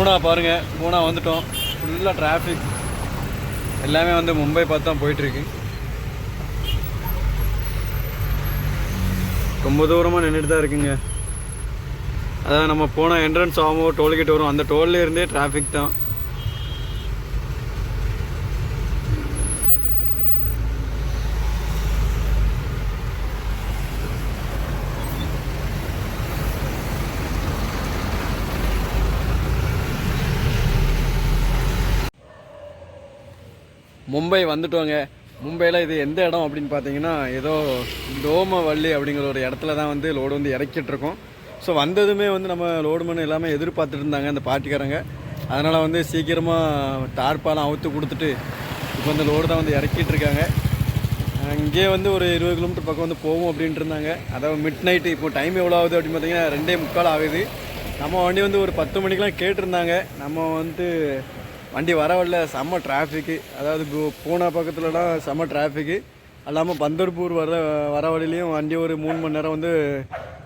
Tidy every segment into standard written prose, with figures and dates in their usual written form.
பூனா பாருங்கள், பூனா வந்துட்டோம். ஃபுல்லாக டிராஃபிக், எல்லாமே வந்து மும்பை பார்த்து தான் போயிட்டுருக்கு. ரொம்ப தூரமாக நின்றுட்டு தான் இருக்குங்க. அதான் நம்ம போன என்ட்ரன்ஸ் ஆகும் டோல்கேட் வரும், அந்த டோல்ல இருந்தே டிராஃபிக் தான். மும்பை வந்துட்டோங்க. மும்பையில் இது எந்த இடம் அப்படின்னு பார்த்தீங்கன்னா, ஏதோ டோமவல்லி அப்படிங்கிற ஒரு இடத்துல தான் வந்து லோடு வந்து இறக்கிட்டுருக்கோம். ஸோ வந்ததுமே வந்து நம்ம லோடு மண்ணு எல்லாமே எதிர்பார்த்துட்டு இருந்தாங்க அந்த பார்ட்டிக்காரங்க. அதனால் வந்து சீக்கிரமாக டார்பாலாம் அவுத்து கொடுத்துட்டு இப்போ வந்து லோடு தான் வந்து இறக்கிட்டு இருக்காங்க. இங்கே வந்து ஒரு 20 கிலோமீட்டர் பக்கம் வந்து போகும் அப்படின்ட்டு இருந்தாங்க. அதாவது மிட் நைட்டு இப்போ டைம் எவ்வளோ ஆகுது அப்படின்னு பார்த்தீங்கன்னா 2:45 ஆகுது. நம்ம வண்டி வந்து ஒரு 10 மணிக்கெலாம் கேட்டிருந்தாங்க. நம்ம வந்து வண்டி வரவில்ல, செம்ம டிராஃபிக்கு. அதாவது பூனா பக்கத்துலலாம் செம்ம டிராஃபிக்கு. அல்லாமல் பந்தர்பூர் வர வழியிலையும் வண்டி ஒரு 3 மணி நேரம் வந்து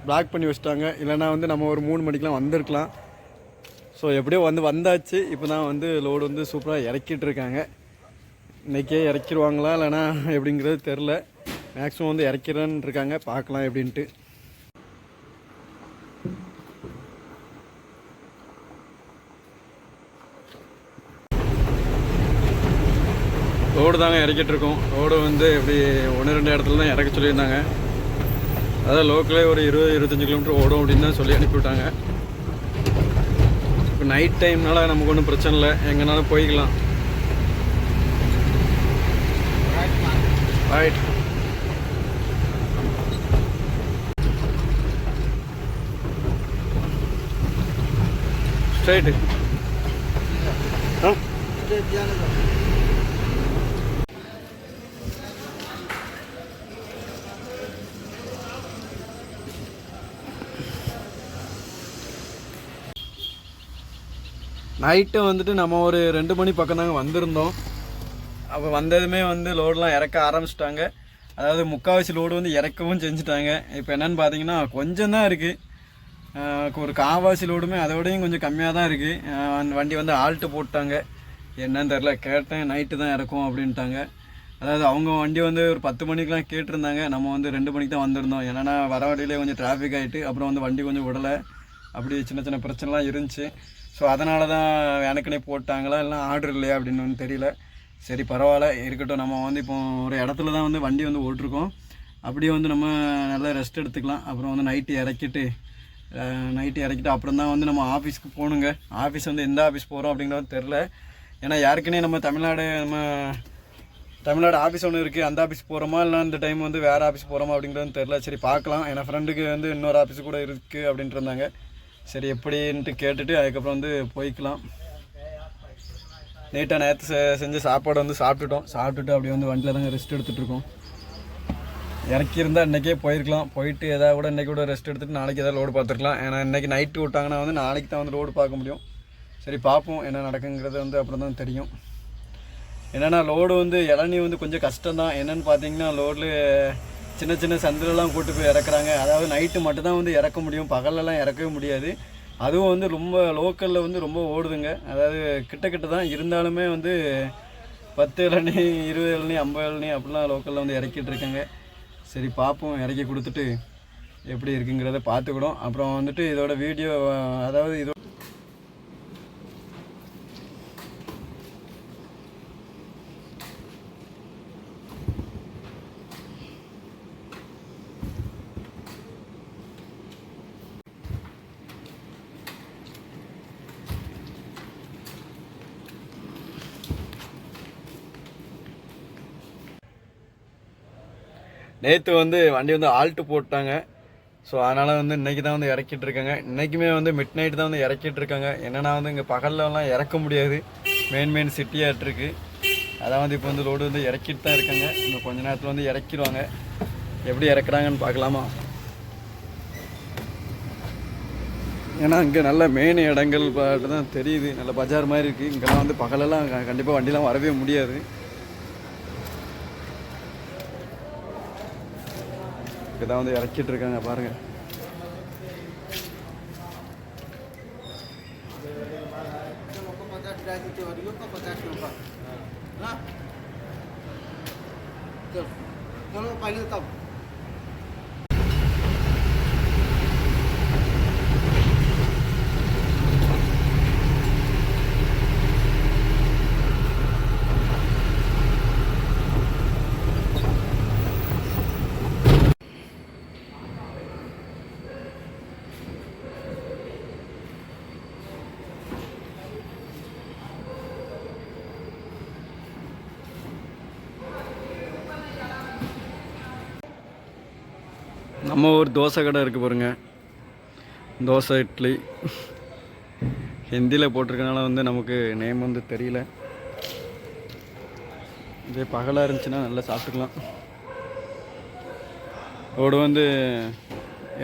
பிளாக் பண்ணி வச்சுட்டாங்க. இல்லைனா வந்து நம்ம ஒரு 3 மணிக்கெலாம் வந்திருக்கலாம். ஸோ எப்படியோ வந்தாச்சு. இப்போ தான் வந்து லோடு வந்து சூப்பராக இறக்கிட்டு இருக்காங்க. இன்றைக்கே இறக்கிடுவாங்களா இல்லைனா எப்படிங்கிறது தெரில. மேக்ஸிமம் வந்து இறக்கிறேன்னு இருக்காங்க, பார்க்கலாம் எப்படின்ட்டு. லோடு தாங்க இறக்கிட்டு இருக்கோம். லோடு வந்து எப்படி 1-2 இடத்துல தான் இறக்க சொல்லியிருந்தாங்க. அதாவது லோக்கலே ஒரு 20-25 கிலோமீட்டர் ஓடும் அப்படின்னு தான் சொல்லி அனுப்பிவிட்டாங்க. இப்போ நைட் டைம்னால நமக்கு ஒன்றும் பிரச்சனை இல்லை, எங்கேனாலும் போய்க்கலாம். ரைட். ஸ்ட்ரைட்டு. நைட்டு வந்துட்டு நம்ம ஒரு 2 மணி பக்கம் தாங்க வந்திருந்தோம். அப்போ வந்ததுமே வந்து லோடெலாம் இறக்க ஆரம்பிச்சிட்டாங்க. அதாவது முக்கால்வாசி லோடு வந்து இறக்கவும் செஞ்சுட்டாங்க. இப்போ என்னென்னு பார்த்தீங்கன்னா கொஞ்சம் தான் இருக்குது. ஒரு கால்வாசி லோடுமே அதோடையும் கொஞ்சம் கம்மியாக தான் இருக்குது. வண்டி வந்து ஆல்ட்டு போட்டாங்க. என்னன்னு தெரில, கேட்டேன் நைட்டு தான் இறக்கும் அப்படின்ட்டாங்க. அதாவது அவங்க வண்டி வந்து ஒரு 10 மணிக்கெலாம் கேட்டிருந்தாங்க. நம்ம வந்து 2 மணிக்கு தான் வந்திருந்தோம். ஏன்னா வர வழியிலே கொஞ்சம் டிராஃபிக் ஆகிட்டு அப்புறம் வந்து வண்டி கொஞ்சம் விடலை, அப்படி சின்ன சின்ன பிரச்சனைலாம் இருந்துச்சு. ஸோ அதனால தான் எனக்குனே போட்டாங்களா இல்லை ஆர்டர் இல்லையா அப்படின்னு ஒன்றும் தெரியல. சரி பரவாயில்ல, இருக்கட்டும். நம்ம வந்து இப்போ ஒரு இடத்துல தான் வந்து வண்டி வந்து ஓட்டிருக்கோம். அப்படியே வந்து நம்ம நல்லா ரெஸ்ட் எடுத்துக்கலாம். அப்புறம் வந்து நைட்டு இறக்கிட்டு அப்புறம் தான் வந்து நம்ம ஆஃபீஸ்க்கு போகணுங்க. ஆஃபீஸ் வந்து எந்த ஆஃபீஸ் போகிறோம் அப்படிங்கிறது தெரில. ஏன்னா யாருக்குன்னே நம்ம தமிழ்நாடு ஆஃபீஸ் ஒன்று இருக்குது, அந்த ஆஃபீஸ் போகிறோமா இல்லை இந்த டைம் வந்து வேறு ஆஃபீஸ் போகிறோமா அப்படிங்கிறது தெரில. சரி பார்க்கலாம். ஏன்னா ஃப்ரெண்டுக்கு வந்து இன்னொரு ஆஃபீஸ் கூட இருக்குது அப்படின்ட்டு இருந்தாங்க. சரி எப்படின்ட்டு கேட்டுட்டு அதுக்கப்புறம் வந்து போய்க்கலாம். நீட்டாக நேற்று செஞ்ச சாப்பாடு வந்து சாப்பிட்டுட்டு அப்படியே வந்து வண்டியில் தாங்க ரெஸ்ட் எடுத்துகிட்ருக்கோம். இறக்கியிருந்தால் இன்றைக்கே போயிருக்கலாம். போயிட்டு எதாவது கூட இன்றைக்கி கூட ரெஸ்ட் எடுத்துகிட்டு நாளைக்கு எதாவது லோடு பார்த்துருக்கலாம். ஏன்னா இன்றைக்கி நைட்டு விட்டாங்கன்னா வந்து நாளைக்கு தான் வந்து லோடு பார்க்க முடியும். சரி பார்ப்போம் என்ன நடக்குங்கிறது வந்து அப்புறம் தான் தெரியும். என்னென்னா லோடு வந்து இளநீ வந்து கொஞ்சம் கஷ்டம்தான். என்னென்னு பார்த்தீங்கன்னா லோடில் சின்ன சின்ன சந்திலெலாம் கூட்டு போய் இறக்குறாங்க. அதாவது நைட்டு மட்டும்தான் வந்து இறக்க முடியும், பகலெல்லாம் இறக்கவே முடியாது. அதுவும் வந்து ரொம்ப லோக்கலில் வந்து ரொம்ப ஓடுதுங்க. அதாவது கிட்ட தான் இருந்தாலுமே வந்து 10 இளநீ 20 இளநீ 50 இளநீ அப்படிலாம் லோக்கலில் வந்து இறக்கிட்டு இருக்காங்க. சரி பார்ப்போம், இறக்கி கொடுத்துட்டு எப்படி இருக்குங்கிறத பார்த்துக்கிடும். அப்புறம் வந்துட்டு இதோட வீடியோ, அதாவது இதோட நேற்று வந்து வண்டி வந்து ஆல்ட்டு போட்டாங்க. ஸோ அதனால் வந்து இன்றைக்கி தான் வந்து இறக்கிட்டு இருக்காங்க. இன்றைக்குமே வந்து மிட் நைட்டு தான் வந்து இறக்கிட்டு இருக்காங்க. என்னென்னா வந்து இங்கே பகல்லலாம் இறக்க முடியாது, மெயின் சிட்டியாகிட்ருக்கு. அதான் வந்து இப்போ வந்து லோடு வந்து இறக்கிட்டு தான் இருக்காங்க. இன்னும் கொஞ்ச நேரத்தில் வந்து இறக்கிடுவாங்க. எப்படி இறக்குறாங்கன்னு பார்க்கலாமா? ஏன்னா இங்கே நல்ல மெயின் இடங்கள் பாட்டு தான் தெரியுது, நல்ல பஜார் மாதிரி இருக்குது. இங்கெல்லாம் வந்து பகலெல்லாம் கண்டிப்பாக வண்டிலாம் வரவே முடியாது. இங்கே தான் வந்து இறக்கிட்டு இருக்காங்க பாருங்கள். Gracias, Teorio, como está haciendo. ¿No? Kalau pilot tahu. நம்ம ஒரு தோசை கடை இருக்குது பாருங்க, தோசை இட்லி. ஹிந்தியில் போட்டிருக்கனால வந்து நமக்கு நேம் வந்து தெரியல. இதே பகலாக இருந்துச்சுன்னா நல்லா சாப்பிட்டுக்கலாம். ரோடு வந்து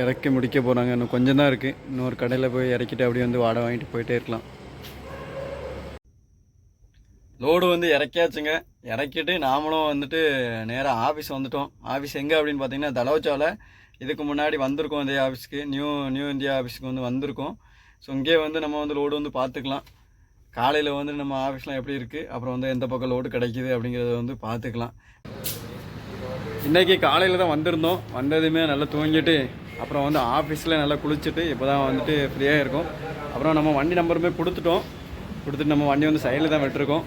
இறக்கி முடிக்க போகிறாங்க, இன்னும் கொஞ்சம் தான் இருக்குது. இன்னொரு கடையில் போய் இறக்கிட்டு அப்படியே வந்து வாடகை வாங்கிட்டு போயிட்டே இருக்கலாம். லோடு வந்து இறக்கியாச்சுங்க. இறக்கிட்டு நாமளும் வந்துட்டு நேராக ஆஃபீஸ் வந்துட்டோம். ஆஃபீஸ் எங்கே அப்படின்னு பார்த்தீங்கன்னா தலவச்சாவில். இதுக்கு முன்னாடி வந்திருக்கோம் இதே ஆஃபீஸ்க்கு, நியூ இந்தியா ஆஃபீஸுக்கு வந்து வந்திருக்கோம். ஸோ இங்கே வந்து நம்ம வந்து லோடு வந்து பார்த்துக்கலாம். காலையில் வந்து நம்ம ஆஃபீஸ்லாம் எப்படி இருக்குது, அப்புறம் வந்து எந்த பக்கம் லோடு கிடைக்கிது அப்படிங்கிறத வந்து பார்த்துக்கலாம். இன்றைக்கி காலையில் தான் வந்திருந்தோம். வந்ததுமே நல்லா தூங்கிட்டு அப்புறம் வந்து ஆஃபீஸில் நல்லா குளிச்சுட்டு இப்போ தான் வந்துட்டு ஃப்ரீயாக இருக்கும். அப்புறம் நம்ம வண்டி நம்பருமே கொடுத்துட்டு நம்ம வண்டி வந்து சைடில் தான் விட்டுருக்கோம்.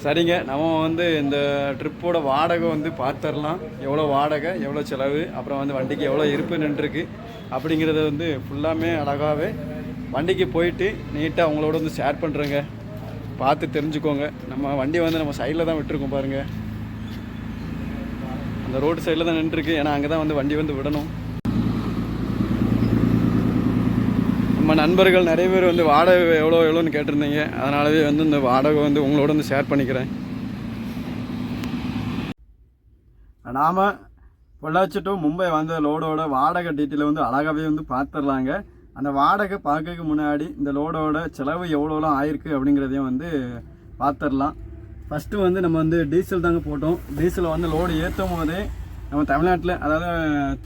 சரிங்க, நம்ம வந்து இந்த ட்ரிப்போட வாடகை வந்து பார்த்துடலாம். எவ்வளோ வாடகை, எவ்வளோ செலவு, அப்புறம் வந்து வண்டிக்கு எவ்வளோ இருப்பு நின்றுருக்கு அப்படிங்கிறத வந்து ஃபுல்லாமே அழகாகவே வண்டிக்கு போயிட்டு நீட்டாக அவங்களோட வந்து ஷேர் பண்ணுறேங்க. பார்த்து தெரிஞ்சுக்கோங்க. நம்ம வண்டி வந்து நம்ம சைடில் தான் விட்டுருக்கோம் பாருங்கள். அந்த ரோடு சைடில் தான் நின்றுருக்கு. ஏன்னா அங்கே தான் வந்து வண்டி வந்து விடணும். நம்ம நண்பர்கள் நிறைய பேர் வந்து வாடகை எவ்வளோன்னு கேட்டிருந்தீங்க. அதனாலவே வந்து இந்த வாடகை வந்து உங்களோட வந்து ஷேர் பண்ணிக்கிறேன். நாம் பொள்ளாச்சி டு மும்பை வந்த லோடோட வாடகை டீட்டெயிலை வந்து அழகாகவே வந்து பார்த்துடலாங்க. அந்த வாடகை பார்க்கறதுக்கு முன்னாடி இந்த லோடோட செலவு எவ்வளோலாம் ஆயிருக்கு அப்படிங்கிறதையும் வந்து பார்த்துடலாம். ஃபஸ்ட்டு வந்து நம்ம வந்து டீசல் தாங்க போட்டோம். டீசலை வந்து லோடு ஏற்றும் போதே நம்ம தமிழ்நாட்டில், அதாவது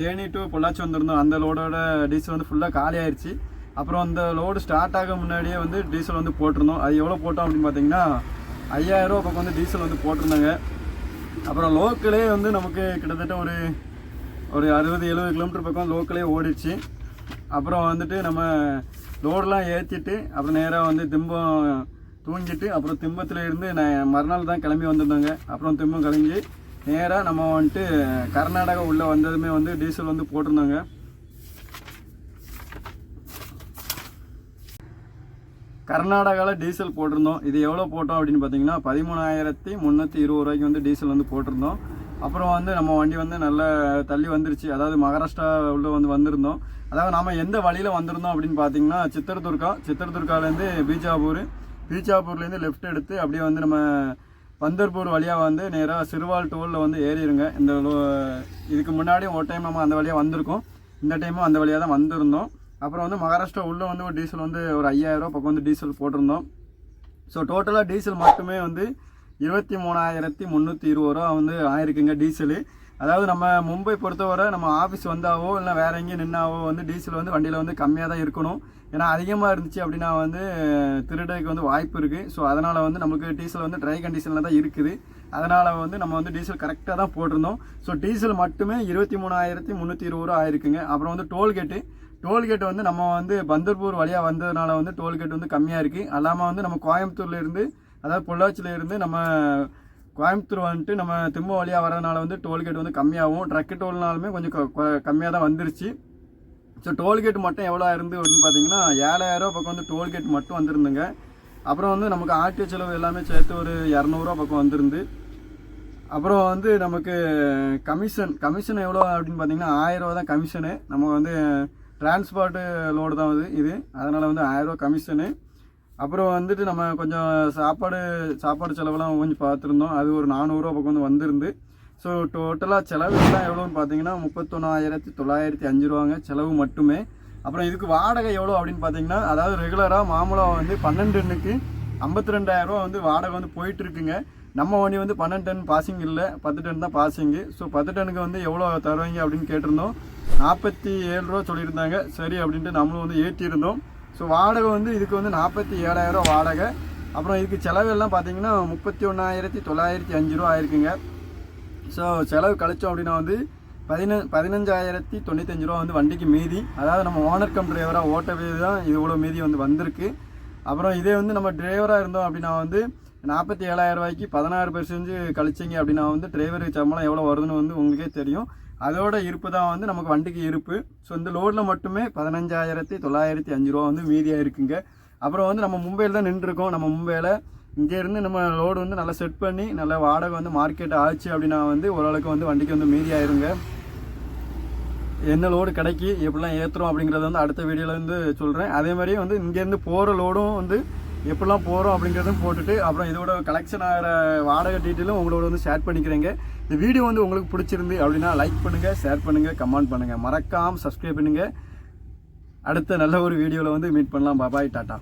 தேனி டு பொள்ளாச்சி வந்திருந்தோம். அந்த லோடோட டீசல் வந்து ஃபுல்லாக காலி ஆயிடுச்சு. அப்புறம் அந்த லோடு ஸ்டார்ட் ஆக முன்னாடியே வந்து டீசல் வந்து போட்டிருந்தோம். அது எவ்வளோ போட்டோம் அப்படின்னு பார்த்தீங்கன்னா 5000 ரூபா பக்கம் வந்து டீசல் வந்து போட்டிருந்தாங்க. அப்புறம் லோக்கலே வந்து நமக்கு கிட்டத்தட்ட ஒரு 60-70 கிலோமீட்டர் பக்கம் லோக்கலே ஓடிடுச்சு. அப்புறம் வந்துட்டு நம்ம லோடெலாம் ஏற்றிட்டு அப்புறம் நேராக வந்து திம்பம் தூங்கிட்டு அப்புறம் திம்பத்தில் இருந்து மறுநாள் தான் கிளம்பி வந்திருந்தாங்க. அப்புறம் திம்பம் கிளம்பி நேராக நம்ம வந்துட்டு கர்நாடகா உள்ளே வந்ததுமே வந்து டீசல் வந்து போட்டிருந்தாங்க. கர்நாடகாவில் டீசல் போட்டிருந்தோம். இது எவ்வளோ போட்டோம் அப்படின்னு பார்த்தீங்கன்னா 13,320 ரூபாய்க்கு வந்து டீசல் வந்து போட்டிருந்தோம். அப்புறம் வந்து நம்ம வண்டி வந்து நல்லா தள்ளி வந்துருச்சு. அதாவது மகாராஷ்டிரா உள்ள வந்து வந்திருந்தோம். அதாவது நாம் எந்த வழியில் வந்திருந்தோம் அப்படின்னு பார்த்தீங்கன்னா சித்திரதுர்காலேருந்து பீஜாப்பூர்லேருந்து லெஃப்ட் எடுத்து அப்படியே வந்து நம்ம பந்தர்பூர் வழியாக வந்து நேராக சிறுவால் டோலில் வந்து ஏறிடுங்க. இதுக்கு முன்னாடியும் ஒரு டைம் நம்ம அந்த வழியாக வந்திருக்கோம். இந்த டைமும் அந்த வழியாக தான் வந்திருந்தோம். அப்புறம் வந்து மகாராஷ்டிரா உள்ளே வந்து ஒரு டீசல் வந்து ஒரு 5000 ரூபா பக்கம் வந்து டீசல் போட்டிருந்தோம். ஸோ டோட்டலாக டீசல் மட்டுமே வந்து 23,320 ரூபா வந்து ஆயிருக்குங்க டீசலு. அதாவது நம்ம மும்பை பொறுத்தவரை நம்ம ஆஃபீஸ் வந்தாவோ இல்லை வேறு எங்கேயும் நின்னாவோ வந்து டீசல் வந்து வண்டியில் வந்து கம்மியாக தான் இருக்கணும். ஏன்னா அதிகமாக இருந்துச்சு அப்படின்னா வந்து திருடுறதுக்கு வந்து வாய்ப்பு இருக்குது. ஸோ அதனால் வந்து நமக்கு டீசல் வந்து ட்ரை கண்டிஷனில் தான் இருக்குது. அதனால் வந்து நம்ம வந்து டீசல் கரெக்டாக தான் போட்டிருந்தோம். ஸோ டீசல் மட்டுமே 23,320 ரூபா ஆயிருக்குங்க. அப்புறம் வந்து டோல்கேட் வந்து நம்ம வந்து பந்தர்பூர் வழியாக வந்ததுனால வந்து டோல்கேட் வந்து கம்மியாக இருக்குது. அல்லாமல் வந்து நம்ம கோயம்புத்தூர்லேருந்து, அதாவது பொள்ளாச்சியிலேருந்து நம்ம கோயம்புத்தூர் வந்துட்டு நம்ம திம்பம் வழியாக வரதுனால வந்து டோல்கேட் வந்து கம்மியாகும். ட்ரக்கு டோல்னாலுமே கொஞ்சம் கம்மியாக தான் வந்துருச்சு. ஸோ டோல்கேட் மட்டும் எவ்வளோ இருந்து அப்படின்னு பார்த்தீங்கன்னா 7,000 ரூபா பக்கம் வந்து டோல்கேட் மட்டும் வந்துருந்துங்க. அப்புறம் வந்து நமக்கு ஆர்டிஓ செலவு எல்லாமே சேர்த்து ஒரு 200 ரூபா பக்கம் வந்துருந்து. அப்புறம் வந்து நமக்கு கமிஷன் எவ்வளோ அப்படின்னு பார்த்தீங்கன்னா 1000 ரூபா தான் கமிஷனு. நம்ம வந்து டிரான்ஸ்போர்ட்டு லோடு தான் இது. அதனால் வந்து 1000 ரூபா கமிஷனு. அப்புறம் வந்துட்டு நம்ம கொஞ்சம் சாப்பாடு செலவெல்லாம் கொஞ்சம் பார்த்துருந்தோம். அது ஒரு 400 ரூபா பக்கம் வந்து வந்திருந்து. ஸோ டோட்டலாக செலவு எல்லாம் எவ்வளோன்னு பார்த்தீங்கன்னா 31,905 ரூபாங்க செலவு மட்டுமே. அப்புறம் இதுக்கு வாடகை எவ்வளோ அப்படின்னு பார்த்தீங்கன்னா, அதாவது ரெகுலராக மாமூலாக வந்து 12 டன்னுக்கு 52,000 ரூபா வந்து வாடகை வந்து போயிட்டுருக்குங்க. நம்ம வண்டி வந்து 12 டன் பாசிங் இல்லை, 10 டன் தான் பாசிங்கு. ஸோ 10 டன்னுக்கு வந்து எவ்வளோ தருவாங்க அப்படின்னு கேட்டிருந்தோம். 47 ரூபா சொல்லியிருந்தாங்க. சரி அப்படின்ட்டு நம்மளும் வந்து ஏற்றிருந்தோம். ஸோ வாடகை வந்து இதுக்கு வந்து 47,000 ரூபா வாடகை. அப்புறம் இதுக்கு செலவு எல்லாம் பார்த்தீங்கன்னா 31,905 ரூபா ஆயிருக்குங்க. ஸோ செலவு கழிச்சோம் அப்படின்னா வந்து 15,095 ரூபா வந்து வண்டிக்கு மீதி. அதாவது நம்ம ஓனர் கம் டிரைவராக ஓட்டவே தான் இது இவ்வளோ மீதி வந்து வந்திருக்கு. அப்புறம் இதே வந்து நம்ம டிரைவராக இருந்தோம் அப்படின்னா வந்து 47,000 ரூபாய்க்கு 16% கழிச்சிங்க அப்படின்னா வந்து டிரைவருக்கு சம்பளம் எவ்வளோ வருதுன்னு வந்து உங்களுக்கே தெரியும். அதோட இருப்பு தான் வந்து நமக்கு வண்டிக்கு இருப்பு. ஸோ இந்த லோடில் மட்டுமே 15,905 ரூபா வந்து மீதியாக இருக்குங்க. அப்புறம் வந்து நம்ம மும்பையில் தான் நின்றுருக்கோம். நம்ம மும்பையில் இங்கேருந்து நம்ம லோடு வந்து நல்லா செட் பண்ணி நல்ல வாடகை வந்து மார்க்கெட் ஆச்சு அப்படின்னா வந்து ஓரளவுக்கு வந்து வண்டிக்கு வந்து மீதி ஆயிருங்க. என்ன லோடு கிடைக்கி எப்படிலாம் ஏற்றுறோம் அப்படிங்கிறத வந்து அடுத்த வீடியோவில் வந்து சொல்கிறேன். அதே மாதிரியே வந்து இங்கேருந்து போகிற லோடும் வந்து எப்படிலாம் போகிறோம் அப்படிங்கிறதும் போட்டுட்டு அப்புறம் இதோட கலெக்ஷன் ஆகிற வாடகை டீட்டெயிலும் உங்களோட வந்து ஷேர் பண்ணிக்கிறேங்க. இந்த வீடியோ வந்து உங்களுக்கு பிடிச்சிருந்து அப்படின்னா லைக் பண்ணுங்கள், ஷேர் பண்ணுங்கள், கமெண்ட் பண்ணுங்கள், மறக்காமல் சப்ஸ்கிரைப் பண்ணுங்கள். அடுத்த நல்ல ஒரு வீடியோவில் வந்து மீட் பண்ணலாம். பாய், டாட்டா.